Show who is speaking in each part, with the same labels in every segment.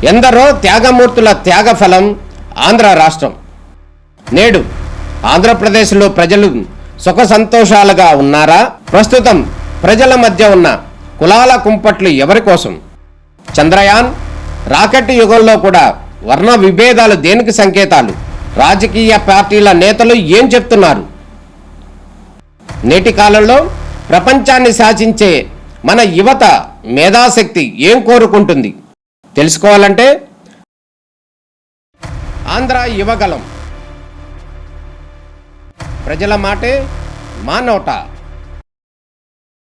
Speaker 1: ఎందరో త్యాగమూర్తుల త్యాగఫలం ఆంధ్ర రాష్ట్రం. నేడు ఆంధ్రప్రదేశ్లో ప్రజలు సుఖ సంతోషాలుగా ఉన్నారా? ప్రస్తుతం ప్రజల మధ్య ఉన్న కులాల కుంపట్లు ఎవరి కోసం? చంద్రయాన్ రాకెట్ యుగంలో కూడా వర్ణ విభేదాలు దేనికి సంకేతాలు? రాజకీయ పార్టీల నేతలు ఏం చెప్తున్నారు? నేటి కాలంలో ప్రపంచాన్ని శాసించే మన యువత మేధాశక్తి ఏం కోరుకుంటుంది? తెలుసుకోవాలంటే ఆంధ్ర యువగలం. ప్రజల మాటే మా నోట.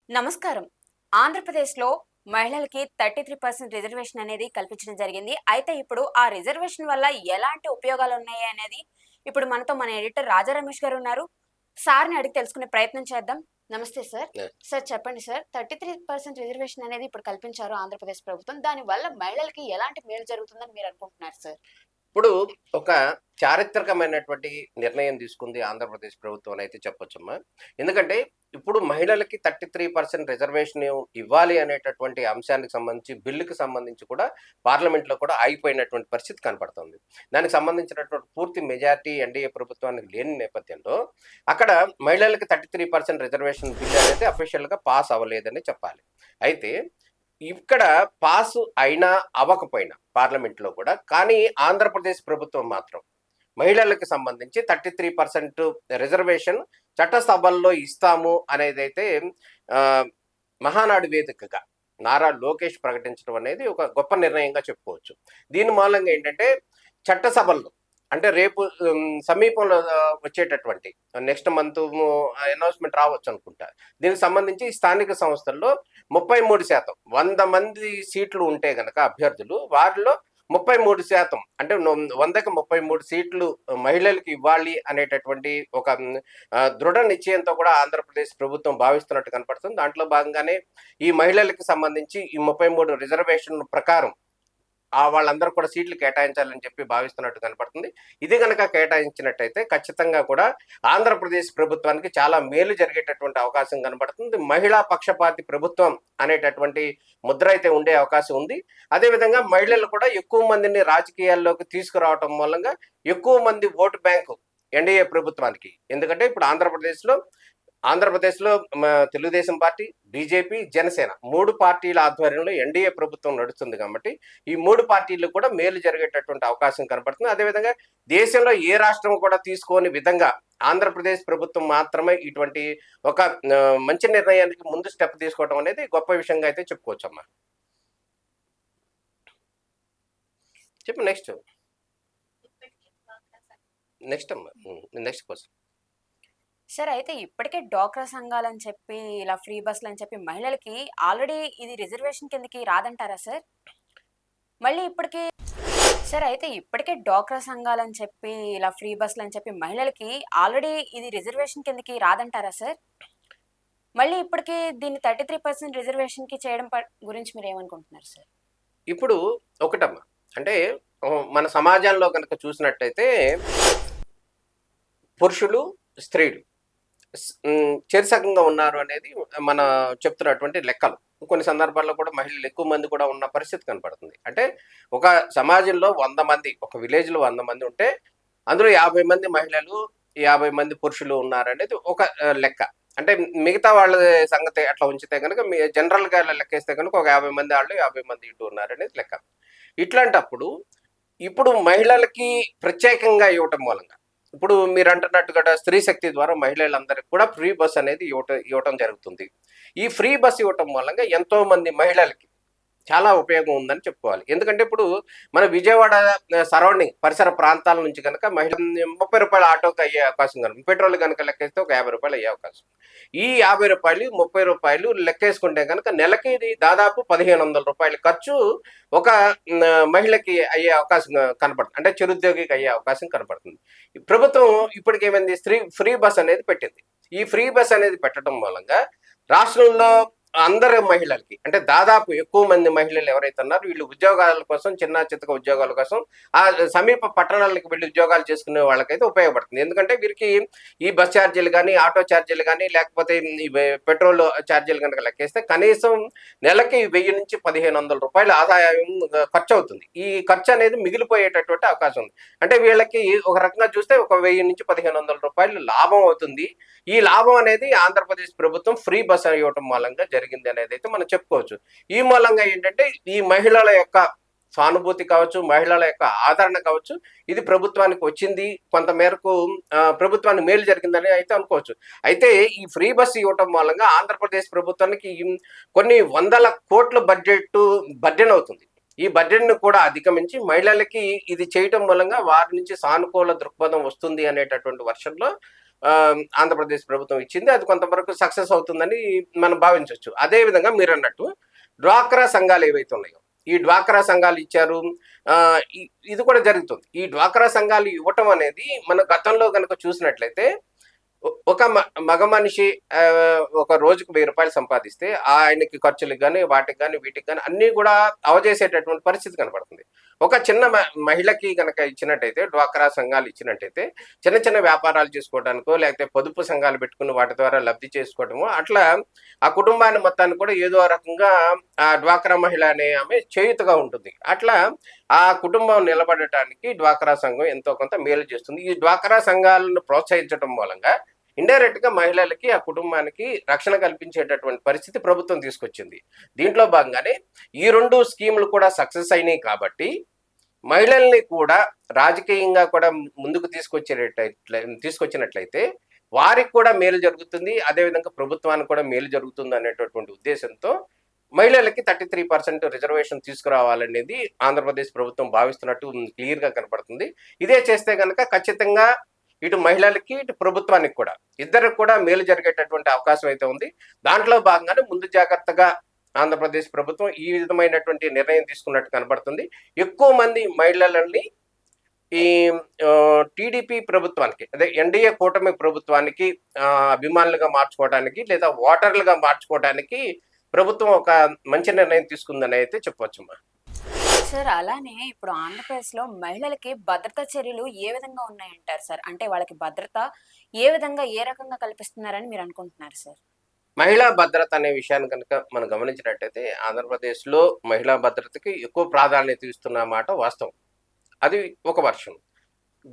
Speaker 2: నమస్కారం. ఆంధ్రప్రదేశ్లో మహిళలకి 33% రిజర్వేషన్ అనేది కల్పించడం జరిగింది. అయితే ఇప్పుడు ఆ రిజర్వేషన్ వల్ల ఎలాంటి ఉపయోగాలు ఉన్నాయి అనేది ఇప్పుడు మనతో మన ఎడిటర్ రాజా రమేష్ గారు ఉన్నారు. సార్ని అడిగి తెలుసుకునే ప్రయత్నం చేద్దాం. నమస్తే సార్. సార్ చెప్పండి సార్, 33% రిజర్వేషన్ అనేది ఇప్పుడు కల్పించారు ఆంధ్రప్రదేశ్ ప్రభుత్వం. దాని వల్ల మహిళలకి ఎలాంటి మేలు జరుగుతుందని మీరు అనుకుంటున్నారు సార్?
Speaker 1: ఇప్పుడు ఒక చారిత్రకమైనటువంటి నిర్ణయం తీసుకుంది ఆంధ్రప్రదేశ్ ప్రభుత్వం అని అయితే చెప్పొచ్చమ్మా. ఎందుకంటే ఇప్పుడు మహిళలకి 33% రిజర్వేషన్ ఇవ్వాలి అనేటటువంటి అంశానికి సంబంధించి బిల్లుకి సంబంధించి కూడా పార్లమెంట్లో కూడా ఆగిపోయినటువంటి పరిస్థితి కనపడుతుంది. దానికి సంబంధించినటువంటి పూర్తి మెజారిటీ ఎన్డీఏ ప్రభుత్వానికి లేని నేపథ్యంలో అక్కడ మహిళలకి 33% రిజర్వేషన్ బిల్లు అనేది అఫీషియల్గా పాస్ అవ్వలేదని చెప్పాలి. అయితే ఇక్కడ పాస్ అయినా అవ్వకపోయినా పార్లమెంట్లో కూడా, కానీ ఆంధ్రప్రదేశ్ ప్రభుత్వం మాత్రం మహిళలకు సంబంధించి 33% రిజర్వేషన్ చట్టసభల్లో ఇస్తాము అనేది అయితే మహానాడు వేదికగా నారా లోకేష్ ప్రకటించడం అనేది ఒక గొప్ప నిర్ణయంగా చెప్పుకోవచ్చు. దీని మూలంగా ఏంటంటే చట్టసభల్లో అంటే రేపు సమీపంలో వచ్చేటటువంటి నెక్స్ట్ మంత్ అనౌన్స్మెంట్ రావచ్చు అనుకుంటా. దీనికి సంబంధించి స్థానిక సంస్థల్లో 33%, 100 మంది సీట్లు ఉంటే గనక అభ్యర్థులు, వారిలో 33% అంటే 100కి 33 సీట్లు మహిళలకు ఇవ్వాలి అనేటటువంటి ఒక దృఢ నిశ్చయంతో కూడా ఆంధ్రప్రదేశ్ ప్రభుత్వం భావిస్తున్నట్టు కనపడుతుంది. దాంట్లో భాగంగానే ఈ మహిళలకు సంబంధించి ఈ 33 రిజర్వేషన్ ప్రకారం వాళ్ళందరూ కూడా సీట్లు కేటాయించాలని చెప్పి భావిస్తున్నట్టు కనపడుతుంది. ఇది కనుక కేటాయించినట్టయితే ఖచ్చితంగా కూడా ఆంధ్రప్రదేశ్ ప్రభుత్వానికి చాలా మేలు జరిగేటటువంటి అవకాశం కనపడుతుంది. మహిళా పక్షపాతి ప్రభుత్వం అనేటటువంటి ముద్ర అయితే ఉండే అవకాశం ఉంది. అదేవిధంగా మహిళలు కూడా ఎక్కువ మందిని రాజకీయాల్లోకి తీసుకురావటం మూలంగా ఎక్కువ మంది ఓటు బ్యాంకు ఎన్డీఏ ప్రభుత్వానికి. ఎందుకంటే ఇప్పుడు ఆంధ్రప్రదేశ్లో తెలుగుదేశం పార్టీ, బీజేపీ, జనసేన 3 పార్టీల ఆధ్వర్యంలో ఎన్డీఏ ప్రభుత్వం నడుస్తుంది కాబట్టి ఈ 3 పార్టీలు కూడా మేలు జరిగేటటువంటి అవకాశం కనపడుతుంది. అదేవిధంగా దేశంలో ఏ రాష్ట్రం కూడా తీసుకోని విధంగా ఆంధ్రప్రదేశ్ ప్రభుత్వం మాత్రమే ఇటువంటి ఒక మంచి నిర్ణయానికి ముందు స్టెప్ తీసుకోవడం అనేది గొప్ప విషయంగా అయితే చెప్పుకోవచ్చమ్మా. చెప్పు నెక్స్ట్ అమ్మా, నెక్స్ట్ క్వశ్చన్.
Speaker 2: సార్ అయితే ఇప్పటికే డ్వాక్రా సంఘాలని చెప్పి ఇలా ఫ్రీ బస్సులు అని చెప్పి మహిళలకి ఆల్రెడీ ఇది రిజర్వేషన్ కిందకి రాదంటారా సార్? మళ్ళీ ఇప్పటికే సార్ అయితే ఇప్పటికే డ్వాక్రా సంఘాలని చెప్పి ఇలా ఫ్రీ బస్సులు అని చెప్పి మహిళలకి ఆల్రెడీ ఇది రిజర్వేషన్ కిందకి రాదంటారా సార్? మళ్ళీ ఇప్పటికే దీన్ని 33% రిజర్వేషన్కి చేయడం గురించి మీరు ఏమనుకుంటున్నారు సార్?
Speaker 1: ఇప్పుడు ఒకటమ్మా, అంటే మన సమాజంలో కనుక చూసినట్టయితే పురుషులు స్త్రీలు చెరిసగంగా ఉన్నారు అనేది మన చెప్తున్నటువంటి లెక్కలు. కొన్ని సందర్భాల్లో కూడా మహిళలు ఎక్కువ మంది కూడా ఉన్న పరిస్థితి కనపడుతుంది. అంటే ఒక సమాజంలో 100 మంది, ఒక విలేజ్లో 100 మంది ఉంటే అందులో 50 మంది మహిళలు, 50 మంది పురుషులు ఉన్నారనేది ఒక లెక్క. అంటే మిగతా వాళ్ళ సంగతి అట్లా ఉంచితే కనుక జనరల్గా లెక్కేస్తే కనుక ఒక 50 మంది వాళ్ళు, 50 మంది ఇటు ఉన్నారనేది లెక్క. ఇట్లాంటప్పుడు ఇప్పుడు మహిళలకి ప్రత్యేకంగా ఇవ్వటం మూలంగా ఇప్పుడు మీరు అంటున్నట్టుగా స్త్రీ శక్తి ద్వారా మహిళలందరికీ కూడా ఫ్రీ బస్ అనేది ఇవ్వటం జరుగుతుంది. ఈ ఫ్రీ బస్ ఇవ్వటం మూలంగా ఎంతో మంది మహిళలకి చాలా ఉపయోగం ఉందని చెప్పుకోవాలి. ఎందుకంటే ఇప్పుడు మన విజయవాడ సరౌండింగ్ పరిసర ప్రాంతాల నుంచి కనుక మహిళ 30 రూపాయల ఆటోకి అయ్యే అవకాశం కనుక, పెట్రోల్ కనుక లెక్కేస్తే ఒక 50 రూపాయలు అయ్యే అవకాశం. ఈ 50 రూపాయలు 30 రూపాయలు లెక్కేసుకుంటే కనుక నెలకి ఇది దాదాపు 1500 రూపాయల ఖర్చు ఒక మహిళకి అయ్యే అవకాశం కనపడుతుంది. అంటే చిరుద్యోగికి అయ్యే అవకాశం కనపడుతుంది. ప్రభుత్వం ఇప్పటికేమైంది, ఫ్రీ బస్ అనేది పెట్టింది. ఈ ఫ్రీ బస్ అనేది పెట్టడం మూలంగా రాష్ట్రంలో అందరు మహిళలకి అంటే దాదాపు ఎక్కువ మంది మహిళలు ఎవరైతే ఉన్నారో వీళ్ళు ఉద్యోగాల కోసం చిన్న చితక ఉద్యోగాల కోసం ఆ సమీప పట్టణాలకు వెళ్ళి ఉద్యోగాలు చేసుకునే వాళ్ళకైతే ఉపయోగపడుతుంది. ఎందుకంటే వీరికి ఈ బస్ ఛార్జీలు కానీ ఆటో ఛార్జీలు కానీ లేకపోతే ఈ పెట్రోల్ ఛార్జీలు కనుక లెక్కేస్తే కనీసం నెలకి 1000 నుంచి 1500 రూపాయల ఆదాయం ఖర్చు అవుతుంది. ఈ ఖర్చు అనేది మిగిలిపోయేటటువంటి అవకాశం ఉంది. అంటే వీళ్ళకి ఒక రకంగా చూస్తే ఒక 1000 నుంచి 1500 రూపాయలు లాభం అవుతుంది. ఈ లాభం అనేది ఆంధ్రప్రదేశ్ ప్రభుత్వం ఫ్రీ బస్ ఇవ్వటం మూలంగా జరిగింది అనేది అయితే మనం చెప్పుకోవచ్చు. ఈ మూలంగా ఏంటంటే ఈ మహిళల యొక్క సానుభూతి కావచ్చు, మహిళల యొక్క ఆదరణ కావచ్చు, ఇది ప్రభుత్వానికి వచ్చింది. కొంత మేరకు ప్రభుత్వానికి మేలు జరిగిందని అయితే అనుకోవచ్చు. అయితే ఈ ఫ్రీ బస్ ఇవ్వటం మూలంగా ఆంధ్రప్రదేశ్ ప్రభుత్వానికి కొన్ని వందల కోట్ల బడ్జెట్ అవుతుంది. ఈ బడ్జెట్ను కూడా అధిగమించి మహిళలకి ఇది చేయటం మూలంగా వారి నుంచి సానుకూల దృక్పథం వస్తుంది అనేటటువంటి వర్షంలో ఆంధ్రప్రదేశ్ ప్రభుత్వం ఇచ్చింది. అది కొంతవరకు సక్సెస్ అవుతుందని మనం భావించవచ్చు. అదేవిధంగా మీరు అన్నట్టు డ్వాక్రా సంఘాలు ఏవైతే ఉన్నాయో ఈ డ్వాక్రా సంఘాలు ఇచ్చారు. ఇది కూడా జరుగుతుంది. ఈ డ్వాక్రా సంఘాలు ఇవ్వటం అనేది మన గతంలో కనుక చూసినట్లయితే ఒక మగ మనిషి ఒక రోజుకు 1000 రూపాయలు సంపాదిస్తే ఆయనకి ఖర్చులకు కానీ వాటికి కానీ వీటికి కానీ అన్నీ కూడా అవజేసేటటువంటి పరిస్థితి కనపడుతుంది. ఒక చిన్న మహిళకి కనుక ఇచ్చినట్టయితే డ్వాక్రా సంఘాలు ఇచ్చినట్టయితే చిన్న చిన్న వ్యాపారాలు చేసుకోవడానికో లేకపోతే పొదుపు సంఘాలు పెట్టుకుని వాటి ద్వారా లబ్ధి చేసుకోవడమో అట్లా ఆ కుటుంబాన్ని మొత్తాన్ని కూడా ఏదో రకంగా ఆ డ్వాక్రా మహిళ అనే ఆమె చేయుతగా ఉంటుంది. అట్లా ఆ కుటుంబం నిలబడటానికి డ్వాక్రా సంఘం ఎంతో కొంత మేలు చేస్తుంది. ఈ డ్వాక్రా సంఘాలను ప్రోత్సహించడం మూలంగా ఇండైరెక్ట్ గా మహిళలకి ఆ కుటుంబానికి రక్షణ కల్పించేటటువంటి పరిస్థితి ప్రభుత్వం తీసుకొచ్చింది. దీంట్లో భాగంగానే ఈ 2 స్కీములు కూడా సక్సెస్ అయినాయి కాబట్టి మహిళల్ని కూడా రాజకీయంగా కూడా ముందుకు తీసుకొచ్చినట్లయితే వారికి కూడా మేలు జరుగుతుంది. అదేవిధంగా ప్రభుత్వానికి కూడా మేలు జరుగుతుంది అనేటటువంటి ఉద్దేశంతో మహిళలకి 33% రిజర్వేషన్ తీసుకురావాలనేది ఆంధ్రప్రదేశ్ ప్రభుత్వం భావిస్తున్నట్టు క్లియర్ గా కనపడుతుంది. ఇదే చేస్తే కనుక ఖచ్చితంగా ఇటు మహిళలకి ఇటు ప్రభుత్వానికి కూడా ఇద్దరికి కూడా మేలు జరిగేటటువంటి అవకాశం అయితే ఉంది. దాంట్లో భాగంగానే ముందు జాగ్రత్తగా ఆంధ్రప్రదేశ్ ప్రభుత్వం ఈ విధమైనటువంటి నిర్ణయం తీసుకున్నట్టు కనబడుతుంది. ఎక్కువ మంది మహిళలని ఈ టీడీపీ ప్రభుత్వానికి అదే ఎన్డీఏ కూటమి ప్రభుత్వానికి అభిమానులుగా మార్చుకోవడానికి లేదా ఓటర్లుగా మార్చుకోవడానికి ప్రభుత్వం ఒక మంచి నిర్ణయం తీసుకుందని అయితే చెప్పవచ్చమ్మా.
Speaker 2: సార్ అలానే ఇప్పుడు ఆంధ్రప్రదేశ్‌లో మహిళలకి భద్రతా చర్యలు ఏ విధంగా ఉన్నాయంటారు సార్? అంటే వాళ్ళకి భద్రత ఏ విధంగా, ఏ రకంగా కల్పిస్తున్నారని మీరు అనుకుంటున్నారు సార్?
Speaker 1: మహిళా భద్రత అనే విషయాన్ని కనుక మనం గమనించినట్టయితే ఆంధ్రప్రదేశ్లో మహిళా భద్రతకి ఎక్కువ ప్రాధాన్యత ఇస్తున్న మాట వాస్తవం. అది ఒక వర్షం.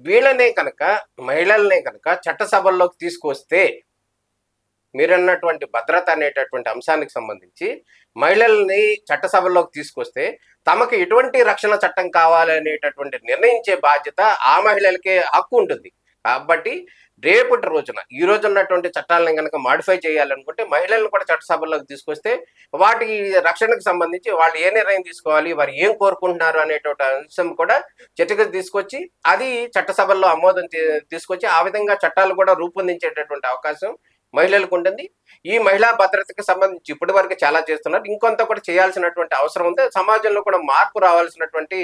Speaker 1: వీళ్ళనే కనుక మహిళలనే కనుక చట్టసభల్లోకి తీసుకొస్తే మీరన్నటువంటి భద్రత అనేటటువంటి అంశానికి సంబంధించి మహిళల్ని చట్టసభల్లోకి తీసుకొస్తే తమకు ఎటువంటి రక్షణ చట్టం కావాలనేటటువంటి నిర్ణయించే బాధ్యత ఆ మహిళలకే హక్కు ఉంటుంది. కాబట్టి రేపటి రోజున ఈ రోజు ఉన్నటువంటి చట్టాలను కనుక మాడిఫై చేయాలనుకుంటే మహిళలను కూడా చట్టసభల్లోకి తీసుకొస్తే వాటి రక్షణకు సంబంధించి వాళ్ళు ఏ నిర్ణయం తీసుకోవాలి, వారు ఏం కోరుకుంటున్నారు అనేటువంటి అంశం కూడా చర్చకు తీసుకొచ్చి అది చట్టసభల్లో ఆమోదం తీసుకొచ్చి ఆ విధంగా చట్టాలు కూడా రూపొందించేటటువంటి అవకాశం మహిళలకు ఉంటుంది. ఈ మహిళా భద్రతకు సంబంధించి ఇప్పటి వరకు చాలా చేస్తున్నారు. ఇంకొంత కూడా చేయాల్సినటువంటి అవసరం ఉంది. సమాజంలో కూడా మార్పు రావాల్సినటువంటి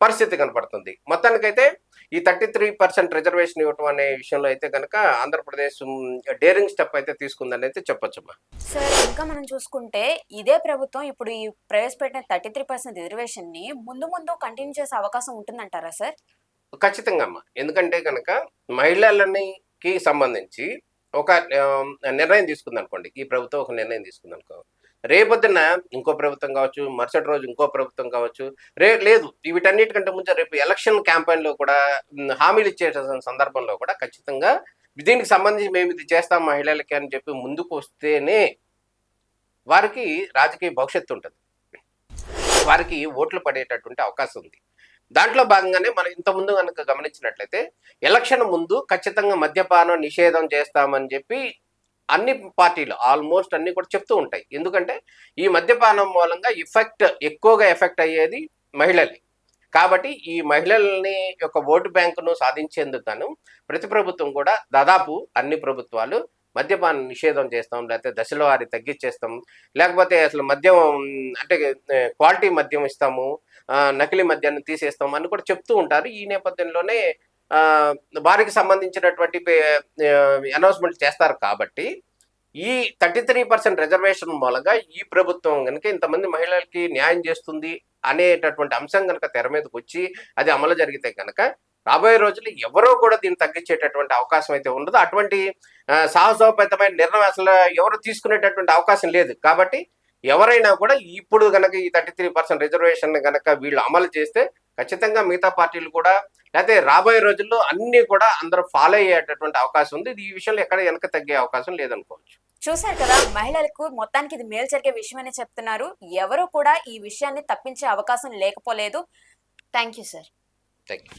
Speaker 1: పరిస్థితి కనపడుతుంది. మొత్తానికైతే ఈ 33% రిజర్వేషన్ ఇవ్వటం అనే విషయంలో అయితే కనుక ఆంధ్రప్రదేశ్ డేరింగ్ స్టెప్ అయితే తీసుకుందని అయితే చెప్పొచ్చమ్మా.
Speaker 2: సార్ ఇంకా మనం చూసుకుంటే ఇదే ప్రభుత్వం ఇప్పుడు ఈ ప్రవేశపెట్టిన 33% రిజర్వేషన్ ని ముందు ముందు కంటిన్యూ చేసే అవకాశం ఉంటుందంటారా సార్?
Speaker 1: ఖచ్చితంగా అమ్మా. ఎందుకంటే కనుక మహిళలకి సంబంధించి ఒక నిర్ణయం తీసుకుంది అనుకోండి, ఈ ప్రభుత్వం ఒక నిర్ణయం తీసుకుంది అనుకో, రేపొద్దున ఇంకో ప్రభుత్వం కావచ్చు, మరుసటి రోజు ఇంకో ప్రభుత్వం కావచ్చు, లేదు వీటన్నిటికంటే ముందు రేపు ఎలక్షన్ క్యాంపెయిన్లో కూడా హామీలు ఇచ్చే సందర్భంలో కూడా ఖచ్చితంగా దీనికి సంబంధించి మేము ఇది చేస్తాం మహిళలకి అని చెప్పి ముందుకు వస్తేనే వారికి రాజకీయ భవిష్యత్తు ఉంటుంది, వారికి ఓట్లు పడేటటువంటి అవకాశం ఉంది. దాంట్లో భాగంగానే మనం ఇంతకుముందు కనుక గమనించినట్లయితే ఎలక్షన్ ముందు ఖచ్చితంగా మద్యపానం నిషేధం చేస్తామని చెప్పి అన్ని పార్టీలు ఆల్మోస్ట్ అన్ని కూడా చెప్తూ ఉంటాయి. ఎందుకంటే ఈ మద్యపానం మూలంగా ఎక్కువగా ఎఫెక్ట్ అయ్యేది మహిళలే. కాబట్టి ఈ మహిళల్ని యొక్క ఓటు బ్యాంకును సాధించేందుకు గాను ప్రతి ప్రభుత్వం కూడా దాదాపు అన్ని ప్రభుత్వాలు మద్యపానం నిషేధం చేస్తాం, లేకపోతే దశల వారి తగ్గించేస్తాం, లేకపోతే అసలు మద్యం అంటే క్వాలిటీ మద్యం ఇస్తాము, నకిలీ మద్యాన్ని తీసేస్తాం అని కూడా చెప్తూ ఉంటారు. ఈ నేపథ్యంలోనే వారికి సంబంధించినటువంటి అనౌన్స్మెంట్ చేస్తారు. కాబట్టి ఈ 33% రిజర్వేషన్ మూలంగా ఈ ప్రభుత్వం కనుక ఇంతమంది మహిళలకి న్యాయం చేస్తుంది అనేటటువంటి అంశం కనుక తెర మీదకి వచ్చి అది అమలు జరిగితే కనుక రాబోయే రోజుల్లో ఎవరో కూడా దీన్ని తగ్గించేటటువంటి అవకాశం అయితే ఉండదు. అటువంటి సాహసోపేతమైన నిర్ణయం అసలు ఎవరు తీసుకునేటటువంటి అవకాశం లేదు. కాబట్టి ఎవరైనా కూడా ఇప్పుడు గనక ఈ 33% రిజర్వేషన్ గనక వీళ్ళు అమలు చేస్తే ఖచ్చితంగా మిగతా పార్టీలు కూడా లేకపోతే రాబోయే రోజుల్లో అన్ని కూడా అందరూ ఫాలో అయ్యేటటువంటి అవకాశం ఉంది. ఈ విషయంలో ఎక్కడ వెనక తగ్గే అవకాశం లేదనుకోవచ్చు.
Speaker 2: చూశారు కదా, మహిళలకు మొత్తానికి ఇది మేలు జరిగే విషయమని చెప్తున్నారు. ఎవరు కూడా ఈ విషయాన్ని తప్పించే అవకాశం లేకపోలేదు. Thank you sir.
Speaker 1: Thank you.